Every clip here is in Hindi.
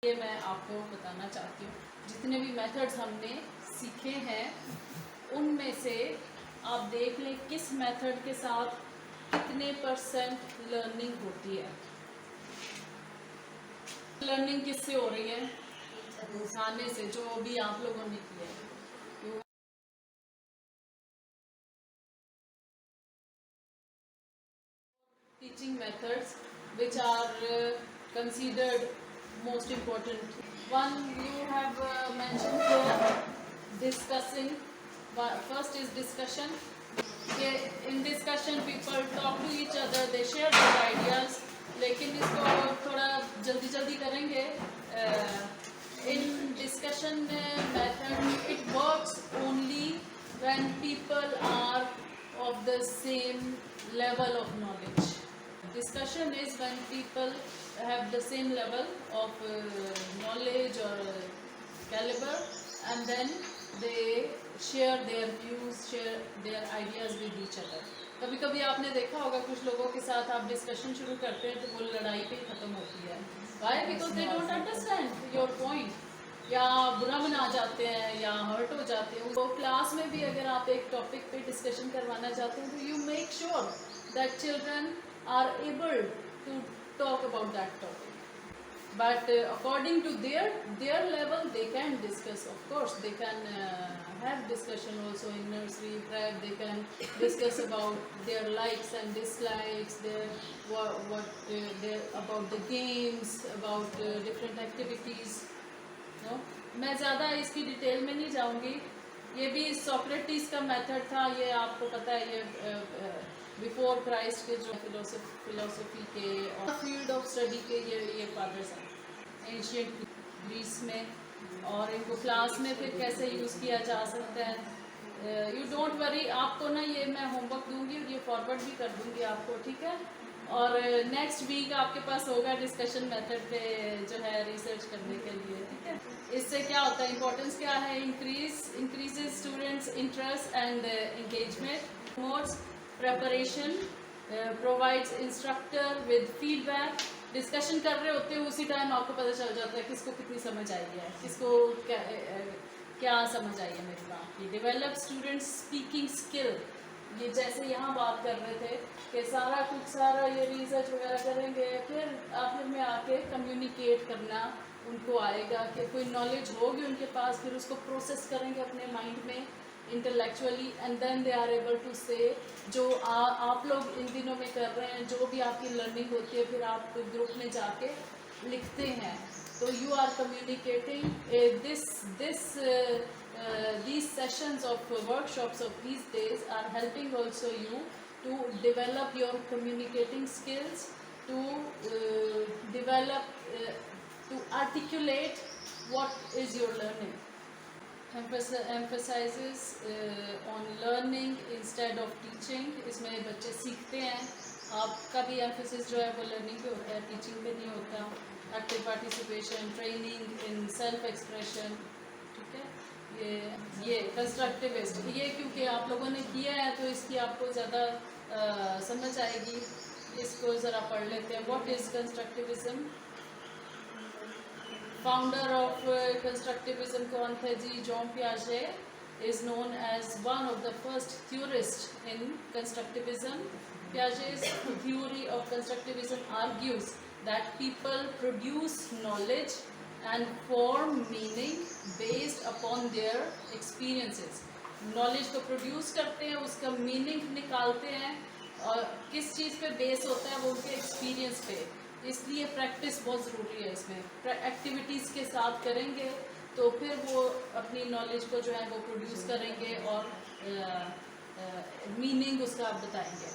ये मैं आपको बताना चाहती हूँ, जितने भी मेथड्स हमने सीखे हैं उनमें से आप देख लें किस मेथड के साथ कितने % लर्निंग होती है। लर्निंग किससे हो रही है? खाने से, जो भी आप लोगों ने किया है। Teaching methods which are considered most important. One you have mentioned here, discussing. First is discussion. In discussion people talk to each other, they share their ideas. लेकिन इसको थोड़ा जल्दी जल्दी करेंगे. In discussion method it works only when people are of the same level of knowledge. Discussion is when people have the same level of knowledge or caliber, and then they share their views, share their ideas with each other. कभी कभी आपने देखा होगा कुछ लोगों के साथ आप डिस्कशन शुरू करते हैं तो वो लड़ाई पे ख़त्म होती है. Why? Because they don't understand your point. या बुरा मना जाते हैं या हर्ट हो जाते हैं. तो क्लास में भी अगर आप एक टॉपिक पे डिस्कशन करवाना चाहते हैं तो you make sure that children are able to talk about that topic, but according to their level they can discuss. Of course they can have discussion also in nursery prep. They can discuss about their likes and dislikes, their their about the games, about different activities. No, मैं ज़्यादा इसकी डिटेल में नहीं जाऊंगी. ये भी सोक्रेटिस का मेथड था. ये आपको पता है, ये बिफोर क्राइस्ट के जो फिलोसफी के और फील्ड ऑफ स्टडी के ये फादर्स हैं एंशियंट ग्रीस में. और इनको क्लास में फिर कैसे यूज़ किया जा सकता है. यू डोंट वरी, आपको ना ये मैं होमवर्क दूंगी और ये फॉरवर्ड भी कर दूंगी आपको, ठीक है. और नेक्स्ट वीक आपके पास होगा डिस्कशन मेथड पे जो है रिसर्च करने के लिए, ठीक है. इससे क्या होता है, इंपॉर्टेंस क्या है, increases students interest and engagement, promotes preparation, provides instructor with feedback. Discussion कर रहे होते हैं उसी टाइम आपको पता चल जाता है किसको कितनी समझ आई है, किसको क्या समझ आई है मेरी बात की. Develop students speaking skill. ये जैसे यहाँ बात कर रहे थे कि सारा ये रिसर्च वगैरह करेंगे, फिर आखिर में आके कम्युनिकेट करना उनको आएगा कि कोई नॉलेज होगी उनके पास, फिर उसको प्रोसेस करेंगे अपने माइंड में intellectually, and then they are able to say. जो आप लोग इन दिनों में कर रहे हैं, जो भी आपकी लर्निंग होती है, फिर आप ग्रुप में जाके लिखते हैं, तो you are communicating. these sessions of workshops of these days are helping also you to develop your communicating skills, to develop to articulate what is your learning. Emphasizes on learning instead of teaching. इसमें बच्चे सीखते हैं. आपका भी एम्फेसिस जो है वो लर्निंग पे होता है, टीचिंग पे नहीं होता. Active participation, training in self expression, ठीक है. ये कंस्ट्रक्टिविस्ट, ये क्योंकि आप लोगों ने किया है तो इसकी आपको ज़्यादा समझ आएगी. इसको ज़रा पढ़ लेते हैं. What is constructivism? Founder of constructivism कौन थे जी? जॉन पियाजे is known as one of the first theorists in constructivism. Piaget's theory of constructivism argues that people produce knowledge and form meaning based upon their experiences. Knowledge को produce करते हैं, उसका meaning निकालते हैं, और किस चीज़ पे बेस होता है वो उनके experience पे. इसलिए प्रैक्टिस बहुत ज़रूरी है. इसमें एक्टिविटीज़ के साथ करेंगे तो फिर वो अपनी नॉलेज को जो है वो प्रोड्यूस करेंगे और मीनिंग उसका आप बताएंगे,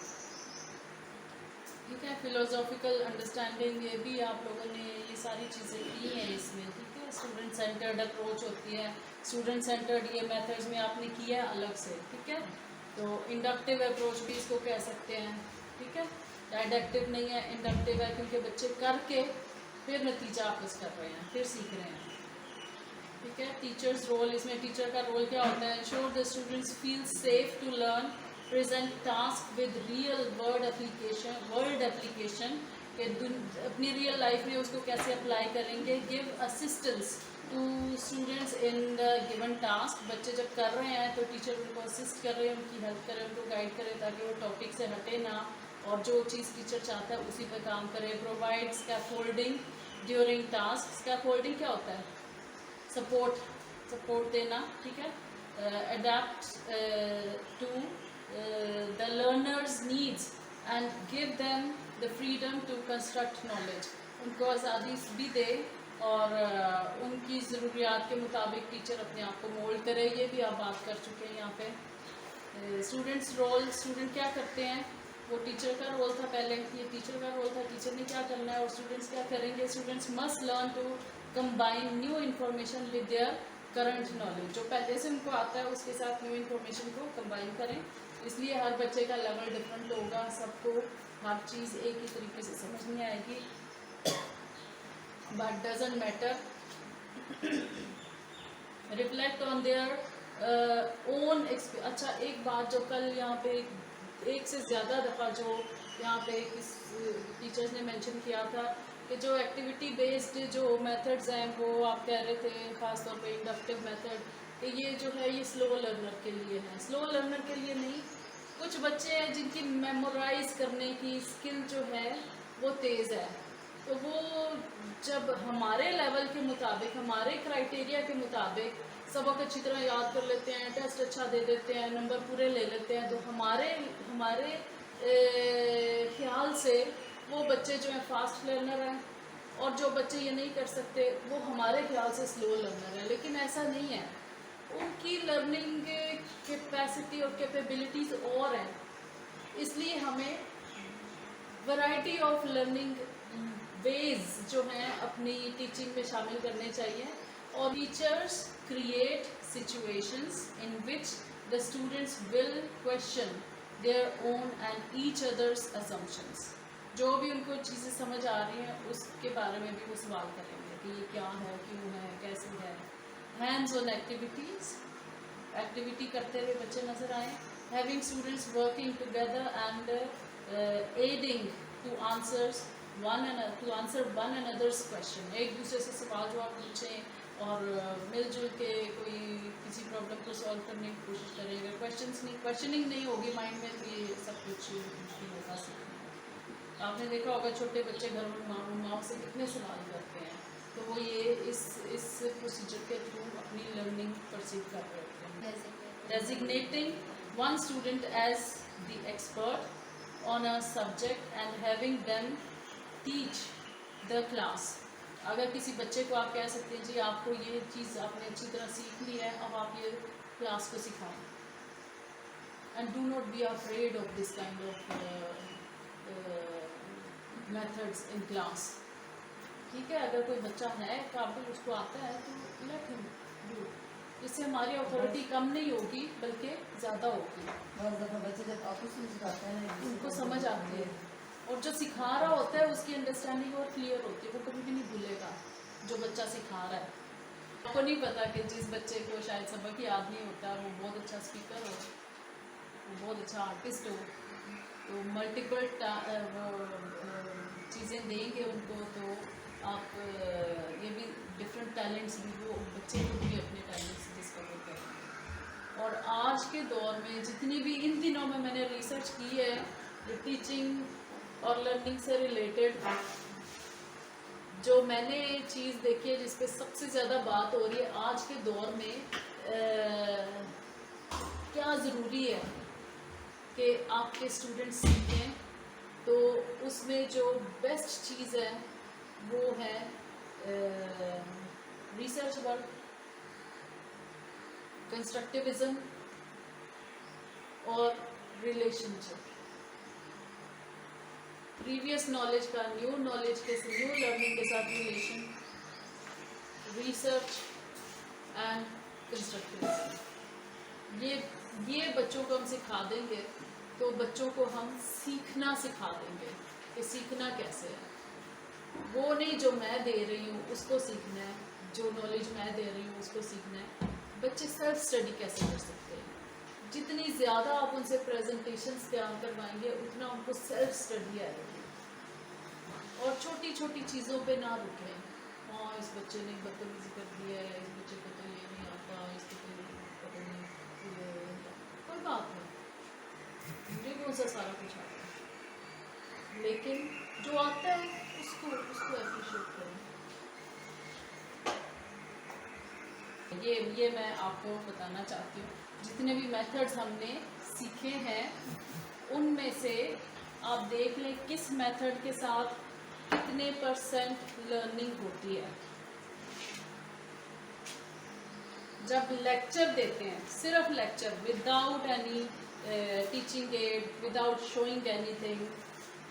ठीक है. फिलोसॉफिकल अंडरस्टैंडिंग, ये भी आप लोगों ने ये सारी चीज़ें की हैं इसमें, ठीक है. स्टूडेंट सेंटर्ड अप्रोच होती है. स्टूडेंट सेंटर्ड ये मेथड्स में आपने किया है अलग से, ठीक है. तो इंडक्टिव अप्रोच भी इसको कह सकते हैं, ठीक है. डायडक्टिव नहीं है, इंडक्टिव है, क्योंकि बच्चे करके फिर नतीजा आपस कर रहे हैं, फिर सीख रहे हैं, ठीक है. टीचर्स रोल, इसमें टीचर का रोल क्या होता है? Ensure the students feel safe to learn, present task with real world application, कि अपनी रियल लाइफ में उसको कैसे अप्लाई करेंगे। Give assistance to students in the given task. बच्चे जब कर रहे हैं तो टीचर उनको असिस्ट कर रहे हैं, उनकी हेल्प करें, उनको गाइड करें ताकि वो टॉपिक से हटे ना और जो चीज़ टीचर चाहता है उसी पर काम करें। Provide scaffolding during task. Scaffolding क्या होता है? सपोर्ट देना, ठीक है। Adapt to the learners needs and give them the freedom to construct knowledge. उनको आज़ादी भी दे और उनकी ज़रूरियात के मुताबिक टीचर अपने आप को मोल्ड करे। ये भी आप बात कर चुके हैं यहाँ पे। स्टूडेंट्स रोल, स्टूडेंट क्या करते हैं? वो टीचर का रोल था पहले, ये टीचर का रोल था, टीचर ने क्या करना है और स्टूडेंट्स क्या करेंगे। Students must learn to combine new information with their current knowledge. जो पहले से उनको आता है उसके साथ न्यू इन्फॉर्मेशन को कंबाइन करें। इसलिए हर बच्चे का लेवल डिफरेंट होगा, सबको हर चीज़ एक ही तरीके से समझ नहीं आएगी, but doesn't matter. Reflect on their own experience. अच्छा, एक बात जो कल यहाँ पे एक से ज़्यादा दफ़ा जो यहाँ पे किस टीचर्स ने मेंशन किया था कि जो एक्टिविटी बेस्ड जो मेथड्स हैं वो आप कह रहे थे, ख़ासतौर पे इंडक्टिव मेथड, कि ये जो है ये स्लो लर्नर के लिए है। स्लो लर्नर के लिए नहीं, कुछ बच्चे हैं जिनकी मेमोराइज करने की स्किल जो है वो तेज़ है, तो वो जब हमारे लेवल के मुताबिक, हमारे क्राइटेरिया के मुताबिक सबक अच्छी तरह याद कर लेते हैं, टेस्ट अच्छा दे देते हैं, नंबर पूरे ले लेते हैं, तो हमारे ख्याल से वो बच्चे जो हैं फास्ट लर्नर हैं, और जो बच्चे ये नहीं कर सकते वो हमारे ख्याल से स्लो लर्नर है। लेकिन ऐसा नहीं है, उनकी लर्निंग कैपेसिटी और कैपेबिलिटीज़ और हैं। इसलिए हमें वैरायटी ऑफ लर्निंग वेज जो हैं अपनी टीचिंग में शामिल करने चाहिए। और teachers create situations in which the students will question their own and each others assumptions. जो भी उनको चीज़ें समझ आ रही हैं उसके बारे में भी वो सवाल करेंगे कि ये क्या है, क्यों है, कैसे है। हैंड्स ऑन एक्टिविटीज़, एक्टिविटी करते हुए बच्चे नज़र आए। Having students working together and aiding to answer one another's question. एक दूसरे से सवाल जवाब पूछें और मिलजुल के कोई किसी प्रॉब्लम को सॉल्व करने की कोशिश करेंगे। क्वेश्चनिंग नहीं होगी माइंड में, तो ये सब कुछ मुश्किल होगा सीखना। आपने देखा होगा छोटे बच्चे घर में माँ से कितने सवाल करते हैं, तो वो ये इस प्रोसीजर के थ्रू अपनी लर्निंग परसीव कर रहे होते हैं। Designating one student as the expert on a subject and having them teach the class. अगर किसी बच्चे को आप कह सकते हैं जी आपको ये चीज़ आपने अच्छी तरह सीख ली है, अब आप ये क्लास को सिखाएं। And do not be afraid of this kind of methods in class. ठीक है, अगर कोई बच्चा है काबिल, उसको आता है, तो लेट हिम डू। इससे हमारी अथॉरिटी कम नहीं होगी बल्कि ज़्यादा होगी। बहुत दफ़ा बच्चे जब ऑफिस में सिखाते हैं उनको समझ आती है, और जो सिखा रहा होता है उसकी अंडरस्टैंडिंग और क्लियर होती है, वो कभी भी नहीं भूलेगा जो बच्चा सिखा रहा है। आपको नहीं पता कि जिस बच्चे को शायद सबक याद नहीं होता वो बहुत अच्छा स्पीकर हो, वो बहुत अच्छा आर्टिस्ट हो, तो मल्टीपल चीज़ें देंगे उनको, तो आप ये भी डिफरेंट टैलेंट्स भी वो बच्चे को भी अपने टैलेंट्स डिस्कवर करेंगे। और आज के दौर में जितनी भी इन दिनों में मैंने रिसर्च की है टीचिंग और लर्निंग से रिलेटेड, जो मैंने चीज़ देखी है जिस पे सबसे ज़्यादा बात हो रही है आज के दौर में, क्या ज़रूरी है कि आपके स्टूडेंट्स सीखें, तो उसमें जो बेस्ट चीज़ है वो है रिसर्च वर्क, कंस्ट्रक्टिविज्म और रिलेशनशिप। प्रीवियस नॉलेज का न्यू नॉलेज के न्यू लर्निंग के साथ रिलेशन, रिसर्च एंड कंस्ट्रक्टिविज्म। ये बच्चों को हम सिखा देंगे तो बच्चों को हम सीखना सिखा देंगे कि सीखना कैसे है। वो नहीं जो मैं दे रही हूँ उसको सीखना है, जो नॉलेज मैं दे रही हूँ उसको सीखना है। बच्चे सेल्फ स्टडी कैसे कर सकते हैं? जितनी ज़्यादा आप उनसे प्रेजेंटेशंस तैयार करवाएंगे उतना उनको सेल्फ स्टडी आएगी। और छोटी छोटी चीज़ों पे ना रुके। हाँ, इस बच्चे ने बदतमीजी कर दी है, इस बच्चे को तो ये नहीं आता, इसको तो पता नहीं ये, कोई बात नहीं, मुझे कौन सा सारा कुछ आता है, लेकिन जो आता है उसको उसको अप्रिशिएट करें। ये मैं आपको बताना चाहती हूँ, जितने भी मेथड्स हमने सीखे हैं उनमें से आप देख लें किस मेथड के साथ कितने % लर्निंग होती है। जब लेक्चर देते हैं, सिर्फ lecture without any teaching add, without showing anything,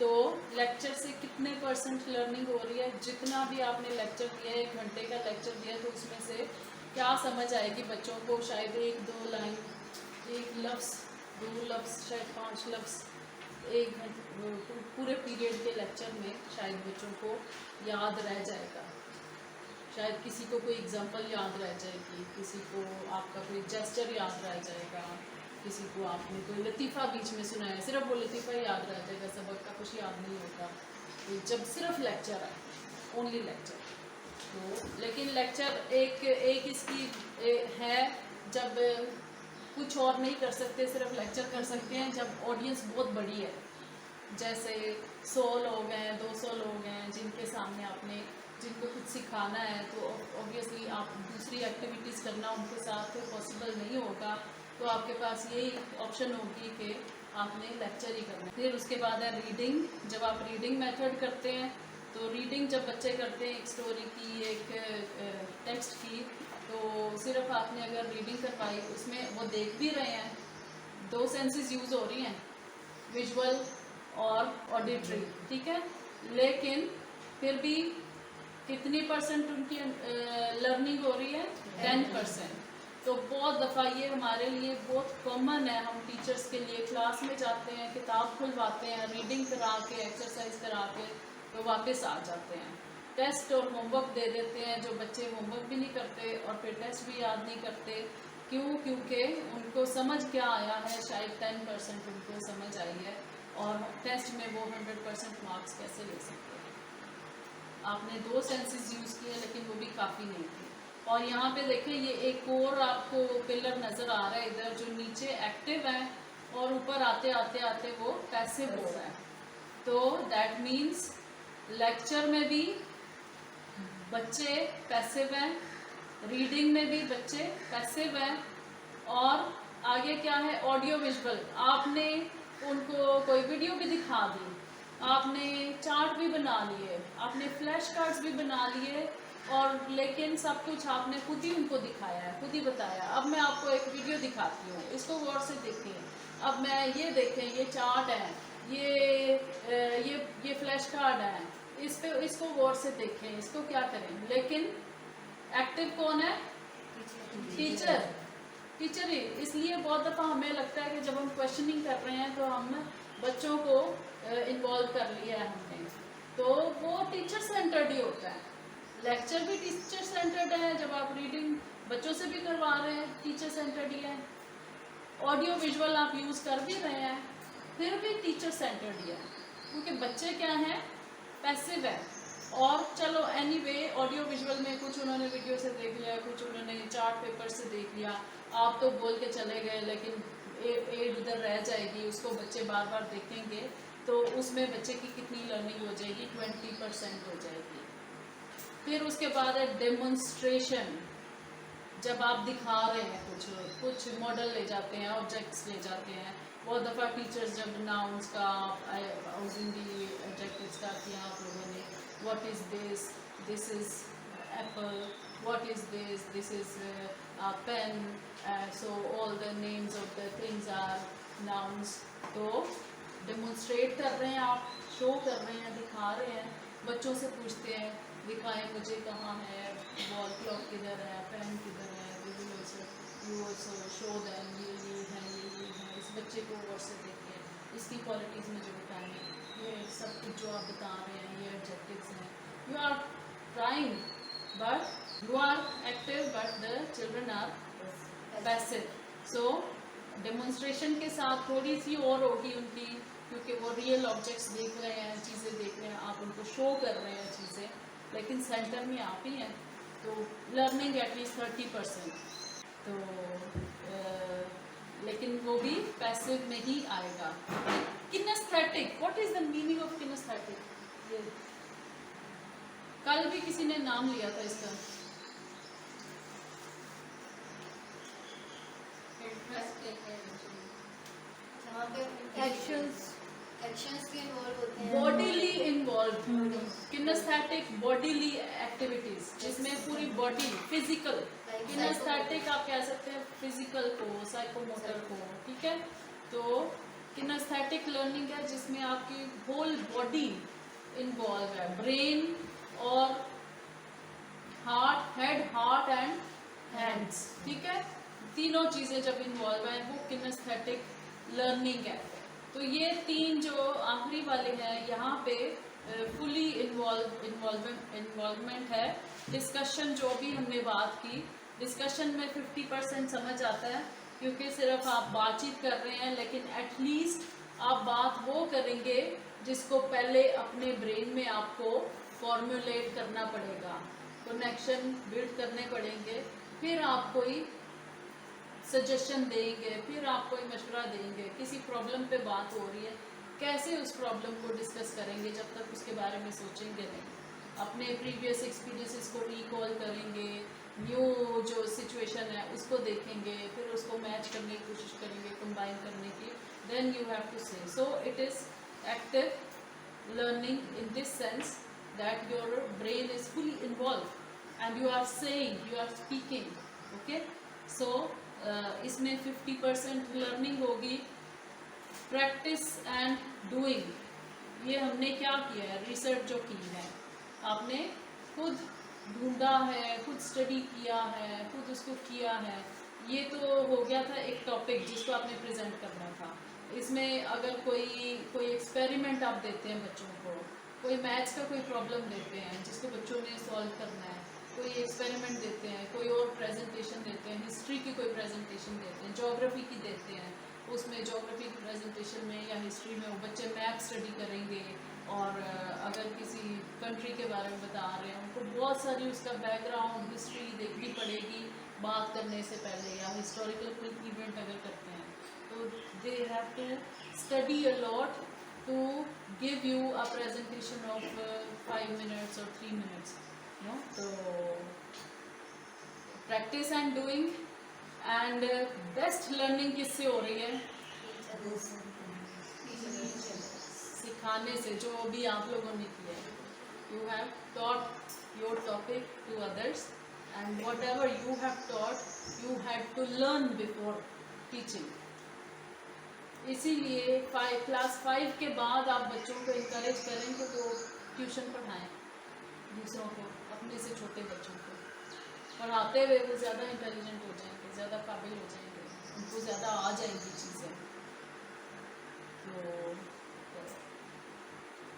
तो लेक्चर से कितने % लर्निंग हो रही है। जितना भी आपने लेक्चर दिया है, 1 घंटे का लेक्चर दिया, तो उसमें से क्या समझ आएगी बच्चों को? शायद 1-2 लाइन, 1 लफ्ज़, 2 लफ्ज़, शायद 5 लफ्ज़ 1 घंटे पूरे पीरियड के लेक्चर में शायद बच्चों को याद रह जाएगा। शायद किसी को कोई एग्जांपल याद रह जाएगी, किसी को आपका कोई जेस्चर याद रह जाएगा, किसी को आपने कोई लतीफ़ा बीच में सुनाया, सिर्फ वो लतीफ़ा याद रह जाएगा, सबक का कुछ याद नहीं होगा। तो जब सिर्फ लेक्चर है, ओनली लेक्चर, तो लेकिन लेक्चर एक इसकी है जब कुछ और नहीं कर सकते, सिर्फ लेक्चर कर सकते हैं जब ऑडियंस बहुत बड़ी है, जैसे 100 लोग हैं, 200 लोग हैं, जिनके सामने आपने जिनको कुछ सिखाना है, तो ऑब्वियसली आप दूसरी एक्टिविटीज़ करना उनके साथ तो पॉसिबल नहीं होगा, तो आपके पास यही ऑप्शन होगी कि आपने लेक्चर ही करना है। फिर उसके बाद है रीडिंग। जब आप रीडिंग मेथड करते हैं, तो रीडिंग जब बच्चे करते हैं एक स्टोरी की, एक टेक्स्ट की, तो सिर्फ आपने अगर रीडिंग करवाई, उसमें वो देख भी रहे हैं, 2 सेंसेस यूज़ हो रही हैं, विजुअल और ऑडिटरी, ठीक है, लेकिन फिर भी कितनी % उनकी लर्निंग हो रही है? 10%। तो बहुत दफ़ा ये हमारे लिए बहुत कॉमन है, हम टीचर्स के लिए क्लास में जाते हैं, किताब खुलवाते हैं, रीडिंग करा के, एक्सरसाइज करा के, तो वापस आ जाते हैं, टेस्ट और होमवर्क दे देते हैं, जो बच्चे होमवर्क भी नहीं करते और फिर टेस्ट भी याद नहीं करते। क्यों? क्योंकि उनको समझ क्या आया है, शायद 10% उनको समझ आई है, और टेस्ट में वो 100% मार्क्स कैसे ले सकते हैं। आपने 2 सेंसेस यूज़ किए, लेकिन वो भी काफ़ी नहीं थे। और यहाँ पे देखें, ये एक और आपको पिलर नज़र आ रहा है इधर, जो नीचे एक्टिव है और ऊपर आते आते आते वो पैसिव हो रहा है। तो दैट मीन्स लेक्चर में भी बच्चे पैसिव हैं, रीडिंग में भी बच्चे पैसिव हैं, और आगे क्या है? Audio visual. आपने उनको कोई वीडियो भी दिखा दी, आपने चार्ट भी बना लिए, आपने फ्लैश कार्ड्स भी बना लिए, और लेकिन सब कुछ आपने खुद ही उनको दिखाया है, खुद ही बताया। अब मैं आपको एक वीडियो दिखाती हूँ, इसको गौर से देखें। अब मैं ये देखें, ये चार्ट है, ये फ्लैश कार्ड है, इसको गौर से देखें, इसको क्या करें। लेकिन एक्टिव कौन है? टीचर ही। इसलिए बहुत दफ़ा हमें लगता है कि जब हम क्वेश्चनिंग कर रहे हैं तो हम बच्चों को इन्वॉल्व कर लिया है हमने, तो वो टीचर सेंटर्ड ही होता है। लेक्चर भी टीचर सेंटर्ड है, जब आप रीडिंग बच्चों से भी करवा रहे हैं टीचर सेंटर्ड ही है, ऑडियो विजुअल आप यूज़ कर भी रहे हैं, फिर भी टीचर सेंटर्ड ही है, क्योंकि बच्चे क्या हैं? पैसिव है। और चलो एनीवे, ऑडियो विजुअल में कुछ उन्होंने वीडियो से देख लिया, कुछ उन्होंने चार्ट पेपर से देख लिया, आप तो बोल के चले गए, लेकिन एड उधर रह जाएगी, उसको बच्चे बार बार देखेंगे, तो उसमें बच्चे की कितनी लर्निंग हो जाएगी? 20% हो जाएगी। फिर उसके बाद है डेमोन्स्ट्रेशन। जब आप दिखा रहे हैं, कुछ मॉडल ले जाते हैं, ऑब्जेक्ट्स ले जाते हैं। बहुत दफ़ा टीचर्स जब नाउन्स का, हिंदी एडजेक्टिव्स का किया आप लोगों ने, what is this, this is apple, what is this is pen, so all the names of the things are nouns. तो डेमोन्स्ट्रेट कर रहे हैं आप, शो कर रहे हैं, दिखा रहे हैं, बच्चों से पूछते हैं, दिखाएं मुझे कहाँ है, वॉल क्लॉक किधर है, पेन किधर है, यू ऑल्सो शो दैम, ये है, इस बच्चे को गौर से देखें, इसकी क्वालिटीज़ मुझे बताएं, ये सब कुछ जो आप बता रहे हैं, ये एडजेक्टिव्स हैं। You are trying, but you are active, but the children are passive. So demonstration के साथ थोड़ी सी और होगी उनकी क्योंकि वो रियल ऑब्जेक्ट्स देख रहे हैं, चीज़ें देख रहे हैं, आप उनको शो कर रहे हैं चीज़ें, लेकिन सेंटर में आप ही हैं, तो लर्निंग एटलीस्ट 30%। तो लेकिन वो भी पैसिव में ही आएगा। Kinaesthetic, what is the meaning of kinaesthetic? ये कल भी किसी ने नाम लिया था इसका। जहाँ पे एक्शंस भी इन्वॉल्व होते हैं, bodily involve, kinaesthetic bodily activities जिसमें पूरी बॉडी फिजिकल। किनेस्थेटिक आप कह सकते हैं फिजिकल को, साइकोमोटर को, ठीक है। तो किनेस्थेटिक लर्निंग है जिसमें आपकी होल बॉडी इन्वॉल्व है, ब्रेन और heart, head, heart and hands, ठीक है। तीनों चीजें जब इन्वॉल्व है वो किनेस्थेटिक लर्निंग है। तो ये तीन जो आखिरी वाले हैं यहाँ पे फुली इन्वॉल्वमेंट है। डिस्कशन जो भी हमने बात की, डिस्कशन में 50% समझ आता है क्योंकि सिर्फ आप बातचीत कर रहे हैं, लेकिन एटलीस्ट आप बात वो करेंगे जिसको पहले अपने ब्रेन में आपको फॉर्मुलेट करना पड़ेगा, कनेक्शन बिल्ड करने पड़ेंगे, फिर आप कोई सजेशन देंगे, फिर आप कोई मशवरा देंगे। किसी प्रॉब्लम पे बात हो रही है, कैसे उस प्रॉब्लम को डिस्कस करेंगे जब तक उसके बारे में सोचेंगे नहीं। अपने प्रीवियस एक्सपीरियंसेस को रिकॉल करेंगे, न्यू जो सिचुएशन है उसको देखेंगे, फिर उसको मैच करने की कोशिश करेंगे, कंबाइन करने की। Then you have to say, so it is active learning in this sense that your brain is fully involve and you are saying, you are speaking, okay. So इसमें 50% लर्निंग होगी। प्रैक्टिस एंड डूइंग, ये हमने क्या किया है, रिसर्च जो की है, आपने खुद ढूंढा है, खुद स्टडी किया है, खुद उसको किया है। ये तो हो गया था एक टॉपिक जिसको आपने प्रेजेंट करना था। इसमें अगर कोई एक्सपेरिमेंट आप देते हैं बच्चों को, कोई मैथ्स का कोई प्रॉब्लम देते हैं जिसको बच्चों ने सॉल्व करना है, कोई एक्सपेरिमेंट देते हैं, कोई और प्रेजेंटेशन देते हैं, हिस्ट्री की कोई प्रेजेंटेशन देते हैं, ज्योग्राफी की देते हैं, उसमें ज्योग्राफी की प्रेजेंटेशन में या हिस्ट्री में वो बच्चे मैप स्टडी करेंगे, और अगर किसी कंट्री के बारे में बता रहे हैं उनको बहुत सारी उसका बैकग्राउंड हिस्ट्री देखनी पड़ेगी बात करने से पहले, या हिस्टोरिकल कोई इवेंट अगर करते हैं तो they have to study a lot to give you a presentation of 5 minutes और 3 minutes, नो। तो practice and doing and best learning किससे हो रही है? सिखाने से, जो भी आप लोगों ने किया है। You have taught your topic to others and whatever you have taught you had to learn before teaching. इसीलिए क्लास 5 के बाद आप बच्चों को इनकरेज करेंगे तो ट्यूशन पढ़ाएं दूसरों को, अपने से छोटे बच्चों को पढ़ाते हुए वो ज़्यादा इंटेलिजेंट हो जाएंगे, ज़्यादा काबिल हो जाएंगे, उनको ज़्यादा आ जाएंगी चीज़ें। तो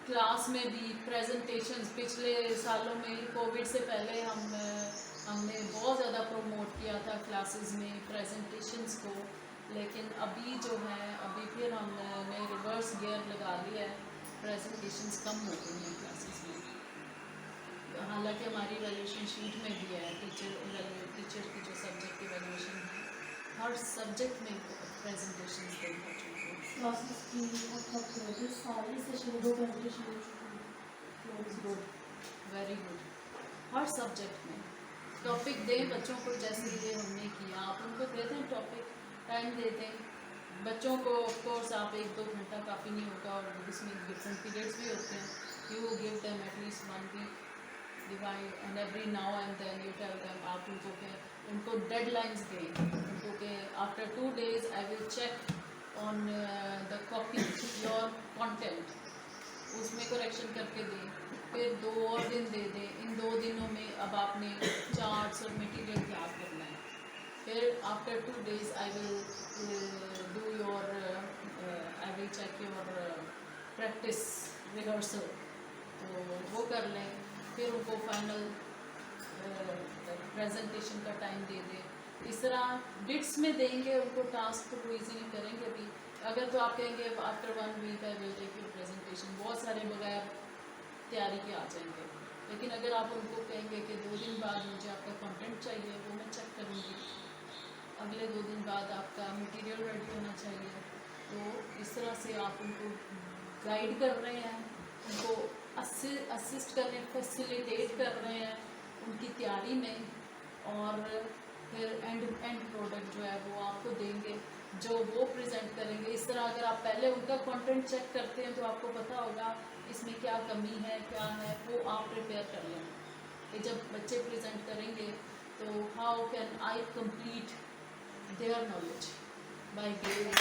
क्लास में भी प्रेजेंटेशंस पिछले सालों में, कोविड से पहले हमने बहुत ज़्यादा प्रमोट किया था क्लासेस में प्रेजेंटेशंस को, लेकिन अभी जो है अभी फिर हमने रिवर्स गियर लगा लिया है, प्रेजेंटेशंस कम हो गई हैं क्लासेस में। हालांकि हमारी वैल्यूएशन शीट में भी है टीचर की जो सब्जेक्ट की वैल्यूएशन है, हर सब्जेक्ट में प्रेजेंटेशंस दें बच्चों को। क्लासेस की मतलब सारे सेशन 2 प्रेजेंटेशन हो चुकी है। Good, very good. हर सब्जेक्ट में टॉपिक दें बच्चों को, जैसे ये हमने किया, आप उनको दे दें टॉपिक, टाइम दे दें बच्चों को। ऑफ कोर्स आप 1-2 घंटा काफ़ी नहीं होगा, और इसमें डिफरेंट पीरियड्स भी होते हैं। You give them at least 1 week, divide, and every now and then you tell them, आप उनको डेडलाइंस दें, उनको के after 2 days I will check on the copy your content, उसमें करेक्शन करके दें। फिर 2 और दिन दे दें, इन 2 दिनों में अब आपने चार्ट्स और मटेरियल तैयार करना है। फिर after 2 days I will do your I will check your practice rehearsal, तो वो कर लें। फिर उनको फाइनल प्रेजेंटेशन का टाइम दे दें। इस तरह बिट्स में देंगे उनको, टास्क को वो ईजीली करेंगे भी, अगर तो आप कहेंगे after 1 week I will take your presentation, बहुत सारे बगैर तैयारी के आ जाएंगे। लेकिन अगर आप उनको कहेंगे कि 2 दिन बाद मुझे आपका कंटेंट चाहिए, वो मैं चेक करूँगी, अगले 2 दिन बाद आपका मटेरियल रेडी होना चाहिए, तो इस तरह से आप उनको गाइड कर रहे हैं, उनको असिस्ट कर रहे हैं, फैसिलिटेट कर रहे हैं उनकी तैयारी में, और फिर एंड प्रोडक्ट जो है वो आपको देंगे जो वो प्रेजेंट करेंगे। इस तरह अगर आप पहले उनका कंटेंट चेक करते हैं तो आपको पता होगा इसमें क्या कमी है, क्या है, वो आप प्रिपेयर कर लें कि जब बच्चे प्रेजेंट करेंगे तो how can I complete their knowledge by giving